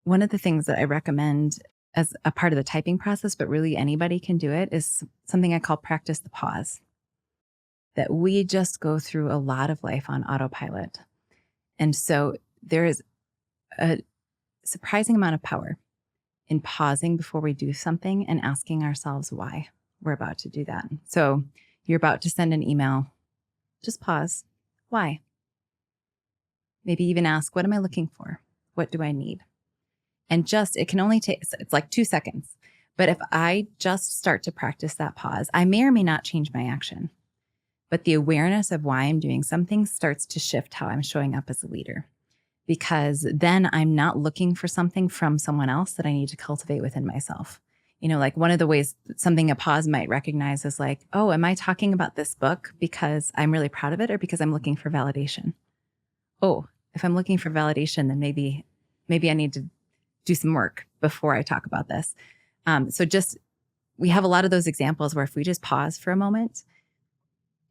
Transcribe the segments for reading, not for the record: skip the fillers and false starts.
one of the things that I recommend as a part of the typing process, but really anybody can do it, is something I call practice the pause. That we just go through a lot of life on autopilot. And so there is a surprising amount of power in pausing before we do something and asking ourselves why we're about to do that. So you're about to send an email, just pause. Why? Maybe even ask, what am I looking for? What do I need? And it can only take, it's like 2 seconds. But if I just start to practice that pause, I may or may not change my action. But the awareness of why I'm doing something starts to shift how I'm showing up as a leader. Because then I'm not looking for something from someone else that I need to cultivate within myself. Like one of the ways something a pause might recognize is like, oh, am I talking about this book because I'm really proud of it or because I'm looking for validation? Oh, if I'm looking for validation, then maybe I need to do some work before I talk about this. We have a lot of those examples where if we just pause for a moment,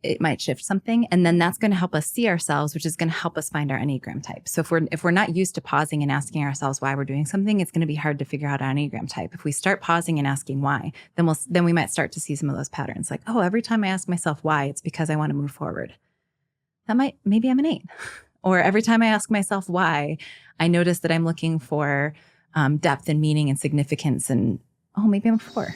it might shift something. And then that's going to help us see ourselves, which is going to help us find our Enneagram type. So if we're not used to pausing and asking ourselves why we're doing something, it's going to be hard to figure out our Enneagram type. If we start pausing and asking why, then we might start to see some of those patterns. Like, oh, every time I ask myself why, it's because I want to move forward. Maybe I'm an 8. Or every time I ask myself why, I notice that I'm looking for depth and meaning and significance. And maybe I'm a 4.